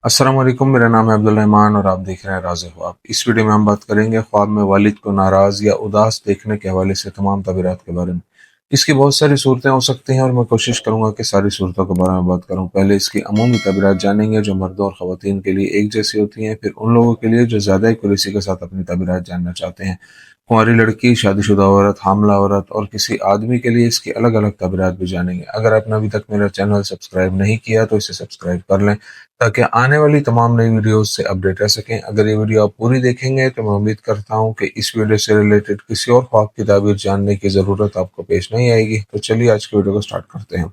अस्सलाम वालेकुम। मेरा नाम है अब्दुल रहमान और आप देख रहे हैं राज़ ख्वाब। इस वीडियो में हम बात करेंगे ख्वाब में वालिद को नाराज़ या उदास देखने के हवाले से तमाम तबीरात के बारे में। इसकी बहुत सारी सूरतें हो सकती हैं और मैं कोशिश करूंगा कि सारी सूरतों के बारे में बात करूं। पहले इसकी अमूमी तबीरात जानेंगे जो मर्दों और ख़वातीन के लिए एक जैसी होती हैं, फिर उन लोगों के लिए जो ज़्यादा एक्यूरेसी के साथ अपनी तबीरात जानना चाहते हैं। कुंवारी लड़की, शादीशुदा औरत, हामला औरत और किसी आदमी के लिए इसकी अलग अलग तबीरात भी जानेंगे। अगर आपने अभी तक मेरा चैनल सब्सक्राइब नहीं किया तो इसे सब्सक्राइब कर लें ताकि आने वाली तमाम नई वीडियोस से अपडेट रह सकें। अगर ये वीडियो आप पूरी देखेंगे तो मैं उम्मीद करता हूं कि इस वीडियो से रिलेटेड किसी और ख्वाब की ताबीर जानने की ज़रूरत आपको पेश नहीं आएगी। तो चलिए आज की वीडियो को स्टार्ट करते हैं।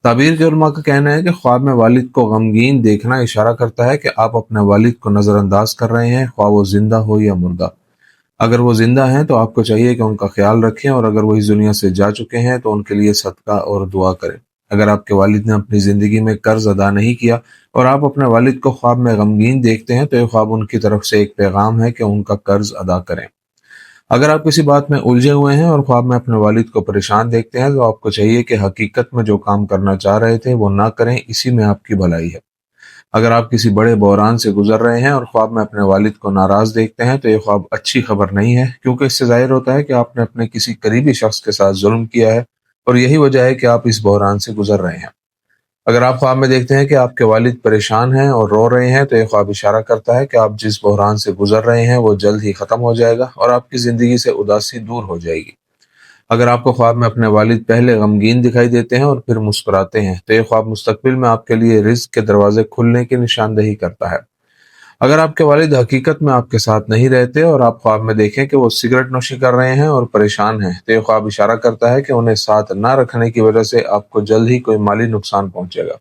ताबीर के उलमा का कहना है कि ख्वाब में वालिद को गमगीन देखना इशारा करता है कि आप अपने वालिद को नज़रअंदाज कर रहे हैं, ख्वाह वो जिंदा हो या मुर्दा। अगर वो जिंदा हैं तो आपको चाहिए कि उनका ख्याल रखें, और अगर वो इस दुनिया से जा चुके हैं तो उनके लिए सदका और दुआ करें। अगर आपके वालिद ने अपनी ज़िंदगी में कर्ज अदा नहीं किया और आप अपने वालिद को ख्वाब में गमगीन देखते हैं तो ये ख्वाब उनकी तरफ से एक पैगाम है कि उनका कर्ज अदा करें। अगर आप किसी बात में उलझे हुए हैं और ख्वाब में अपने वालिद को परेशान देखते हैं तो आपको चाहिए कि हकीकत में जो काम करना चाह रहे थे वो ना करें, इसी में आपकी भलाई है। अगर आप किसी बड़े बहरान से गुजर रहे हैं और ख्वाब में अपने वालिद को नाराज देखते हैं तो ये ख्वाब अच्छी खबर नहीं है, क्योंकि इससे जाहिर होता है कि आपने अपने किसी करीबी शख्स के साथ जुल्म किया है और यही वजह है कि आप इस बहरान से गुजर रहे हैं। अगर आप ख्वाब में देखते हैं कि आपके वालिद परेशान हैं और रो रहे हैं तो ये ख्वाब इशारा करता है कि आप जिस बहरान से गुजर रहे हैं वो जल्द ही खत्म हो जाएगा और आपकी जिंदगी से उदासी दूर हो जाएगी। अगर आपको ख्वाब में अपने वालिद पहले गमगीन दिखाई देते हैं और फिर मुस्कुराते हैं तो ये ख्वाब मुस्तकबिल में आपके लिए रिज्क के दरवाजे खुलने की निशानदही करता है। अगर आपके वालिद हकीकत में आपके साथ नहीं रहते और आप ख्वाब में देखें कि वो सिगरेट नोशी कर रहे हैं और परेशान हैं तो ये ख्वाब इशारा करता है कि उन्हें साथ न रखने की वजह से आपको जल्द ही कोई माली नुकसान पहुंचेगा।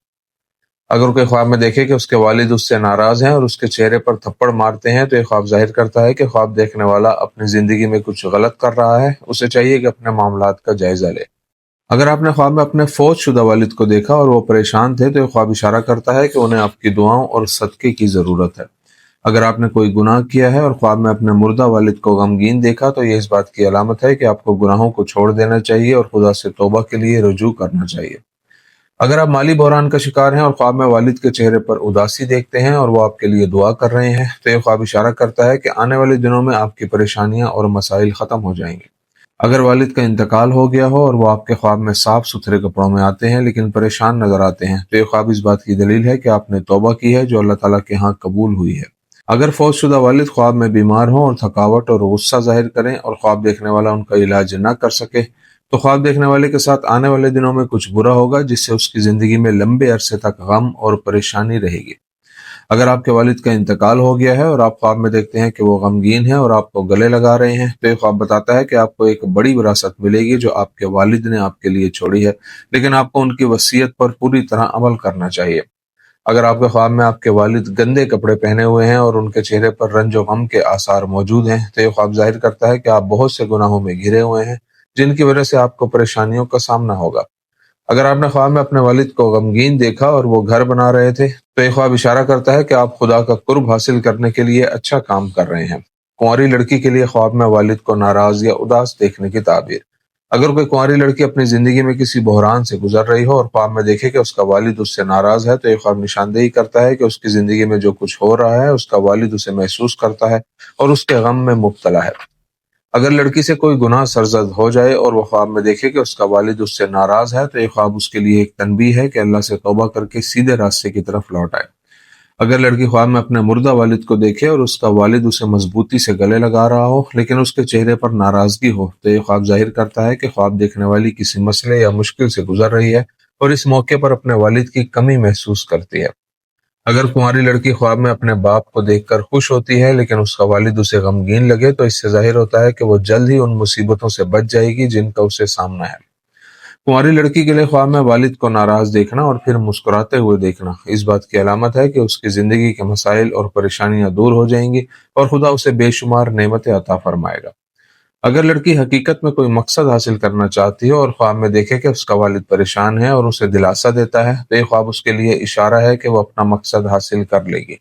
अगर कोई ख्वाब में देखे कि उसके वालिद उससे नाराज हैं और उसके चेहरे पर थप्पड़ मारते हैं तो ये ख्वाब जाहिर करता है कि ख्वाब देखने वाला अपनी जिंदगी में कुछ गलत कर रहा है, उसे चाहिए कि अपने मामलात का जायजा ले। अगर आपने ख्वाब में अपने फौत शुदा वालिद को देखा और वो परेशान थे तो ये ख्वाब इशारा करता है कि उन्हें आपकी दुआओं और सदक़े की ज़रूरत है। अगर आपने कोई गुनाह किया है और ख्वाब में अपने मुर्दा वालिद को गमगीन देखा तो ये इस बात की अलामत है कि आपको गुनाहों को छोड़ देना चाहिए और खुदा से तौबा के लिए रुजू करना चाहिए। अगर आप माली बहरान का शिकार हैं और ख्वाब में वालिद के चेहरे पर उदासी देखते हैं और वो आपके लिए दुआ कर रहे हैं तो ये ख्वाब इशारा करता है कि आने वाले दिनों में आपकी परेशानियां और मसाइल ख़त्म हो जाएंगे। अगर वालिद का इंतकाल हो गया हो और वो आपके ख्वाब में साफ सुथरे कपड़ों में आते हैं लेकिन परेशान नजर आते हैं तो ये ख्वाब इस बात की दलील है कि आपने तौबा की है जो अल्लाह ताला के यहाँ कबूल हुई है। अगर फौतशुदा वालिद ख्वाब में बीमार हों और थकावट और गुस्सा जाहिर करें और ख्वाब देखने वाला उनका इलाज न कर सके तो ख्वाब देखने वाले के साथ आने वाले दिनों में कुछ बुरा होगा जिससे उसकी जिंदगी में लंबे अरसे तक गम और परेशानी रहेगी। अगर आपके वालिद का इंतकाल हो गया है और आप ख्वाब में देखते हैं कि वो गमगीन है और आपको गले लगा रहे हैं तो ये ख्वाब बताता है कि आपको एक बड़ी विरासत मिलेगी जो आपके वालिद ने आपके लिए छोड़ी है, लेकिन आपको उनकी वसीयत पर पूरी तरह अमल करना चाहिए। अगर आपके ख्वाब में आपके वालिद गंदे कपड़े पहने हुए हैं और उनके चेहरे पर रंज और गम के आसार मौजूद हैं तो ये ख्वाब जाहिर करता है कि आप बहुत से गुनाहों में घिरे हुए हैं जिनकी वजह से आपको परेशानियों का सामना होगा। अगर आपने ख्वाब में अपने वालिद को गमगीन देखा और वो घर बना रहे थे तो ये ख्वाब इशारा करता है कि आप खुदा का कुर्ब हासिल करने के लिए अच्छा काम कर रहे हैं। कुंवारी लड़की के लिए ख्वाब में वालिद को नाराज या उदास देखने की ताबीर। अगर कोई कुंवारी लड़की अपनी जिंदगी में किसी बहरान से गुजर रही हो और ख्वाब में देखे कि उसका वालिद उससे नाराज है तो ये ख्वाब निशानदेही करता है कि उसकी जिंदगी में जो कुछ हो रहा है उसका वालिद उसे महसूस करता है और उसके गम में मुब्तला है। अगर लड़की से कोई गुनाह सरजद हो जाए और वो ख्वाब में देखे कि उसका वालिद उससे नाराज है तो ये ख्वाब उसके लिए एक तनबीह है कि अल्लाह से तौबा करके सीधे रास्ते की तरफ लौट आए। अगर लड़की ख्वाब में अपने मुर्दा वालिद को देखे और उसका वालिद उसे मजबूती से गले लगा रहा हो लेकिन उसके चेहरे पर नाराजगी हो तो ये ख्वाब जाहिर करता है कि ख्वाब देखने वाली किसी मसले या मुश्किल से गुजर रही है और इस मौके पर अपने वालिद की कमी महसूस करती है। अगर कुंवारी लड़की ख्वाब में अपने बाप को देखकर खुश होती है लेकिन उसका वालिद उसे गमगीन लगे तो इससे जाहिर होता है कि वो जल्द ही उन मुसीबतों से बच जाएगी जिनका उसे सामना है। कुंवारी लड़की के लिए ख्वाब में वालिद को नाराज देखना और फिर मुस्कुराते हुए देखना इस बात की अलामत है कि उसकी जिंदगी के मसाइल और परेशानियां दूर हो जाएंगी और खुदा उसे बेशुमार नेमतें अता फरमाएगा। अगर लड़की हकीकत में कोई मकसद हासिल करना चाहती है और ख्वाब में देखे कि उसका वालिद परेशान है और उसे दिलासा देता है तो ये ख्वाब उसके लिए इशारा है कि वो अपना मकसद हासिल कर लेगी।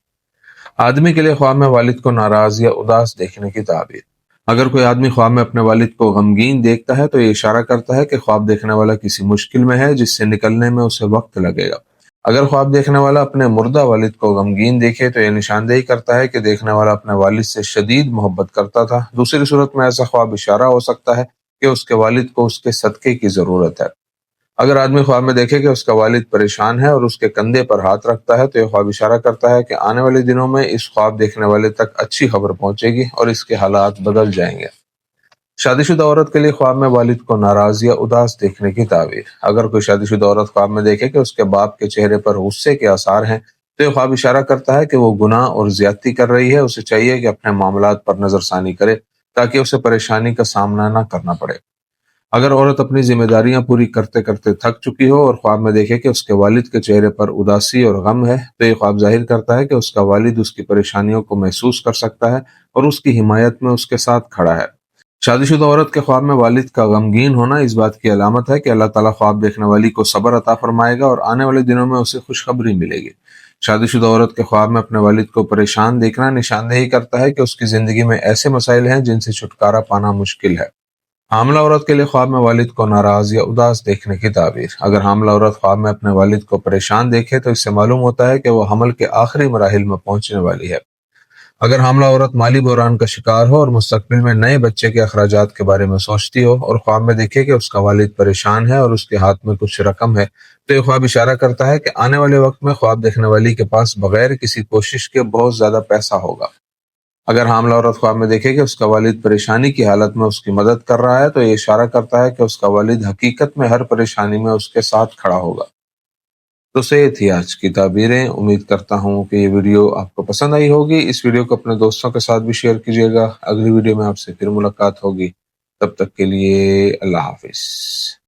आदमी के लिए ख्वाब में वालिद को नाराज या उदास देखने की ताबीर। अगर कोई आदमी ख्वाब में अपने वालिद को गमगीन देखता है तो ये इशारा करता है कि ख्वाब देखने वाला किसी मुश्किल में है जिससे निकलने में उसे वक्त लगेगा। اگر خواب دیکھنے والا اپنے مردہ والد کو غمگین دیکھے تو یہ نشاندہی کرتا ہے کہ دیکھنے والا اپنے والد سے شدید محبت کرتا تھا۔ دوسری صورت میں ایسا خواب اشارہ ہو سکتا ہے کہ اس کے والد کو اس کے صدقے کی ضرورت ہے۔ اگر آدمی خواب میں دیکھے کہ اس کا والد پریشان ہے اور اس کے کندھے پر ہاتھ رکھتا ہے تو یہ خواب اشارہ کرتا ہے کہ آنے والے دنوں میں اس خواب دیکھنے والے تک اچھی خبر پہنچے گی اور اس کے حالات بدل جائیں گے۔ شادی شدہ عورت کے لیے خواب میں والد کو ناراض یا اداس دیکھنے کی تعبیر۔ اگر کوئی شادی شدہ عورت خواب میں دیکھے کہ اس کے باپ کے چہرے پر غصے کے آثار ہیں تو یہ خواب اشارہ کرتا ہے کہ وہ گناہ اور زیادتی کر رہی ہے۔ اسے چاہیے کہ اپنے معاملات پر نظر ثانی کرے تاکہ اسے پریشانی کا سامنا نہ کرنا پڑے۔ اگر عورت اپنی ذمہ داریاں پوری کرتے کرتے تھک چکی ہو اور خواب میں دیکھے کہ اس کے والد کے چہرے پر اداسی اور غم ہے تو یہ خواب ظاہر کرتا ہے کہ اس کا والد اس کی پریشانیوں کو محسوس کر سکتا ہے اور اس کی حمایت میں اس کے ساتھ کھڑا ہے۔ شادی شدہ عورت کے خواب میں والد کا غمگین ہونا اس بات کی علامت ہے کہ اللہ تعالیٰ خواب دیکھنے والی کو صبر عطا فرمائے گا اور آنے والے دنوں میں اسے خوشخبری ملے گی۔ شادی شدہ عورت کے خواب میں اپنے والد کو پریشان دیکھنا نشاندہی کرتا ہے کہ اس کی زندگی میں ایسے مسائل ہیں جن سے چھٹکارا پانا مشکل ہے۔ حاملہ عورت کے لیے خواب میں والد کو ناراض یا اداس دیکھنے کی تعبیر۔ اگر حاملہ عورت خواب میں اپنے والد کو پریشان دیکھے تو اس سے معلوم ہوتا ہے کہ وہ حمل کے آخری مراحل میں پہنچنے والی ہے۔ اگر حاملہ عورت مالی بحران کا شکار ہو اور مستقبل میں نئے بچے کے اخراجات کے بارے میں سوچتی ہو اور خواب میں دیکھے کہ اس کا والد پریشان ہے اور اس کے ہاتھ میں کچھ رقم ہے تو یہ خواب اشارہ کرتا ہے کہ آنے والے وقت میں خواب دیکھنے والی کے پاس بغیر کسی کوشش کے بہت زیادہ پیسہ ہوگا۔ اگر حاملہ عورت خواب میں دیکھے کہ اس کا والد پریشانی کی حالت میں اس کی مدد کر رہا ہے تو یہ اشارہ کرتا ہے کہ اس کا والد حقیقت میں ہر پریشانی میں اس کے ساتھ کھڑا ہوگا۔ تو یہ تھی آج کی تعبیریں۔ امید کرتا ہوں کہ یہ ویڈیو آپ کو پسند آئی ہوگی۔ اس ویڈیو کو اپنے دوستوں کے ساتھ بھی شیئر کیجیے گا۔ اگلی ویڈیو میں آپ سے پھر ملاقات ہوگی، تب تک کے لیے اللہ حافظ۔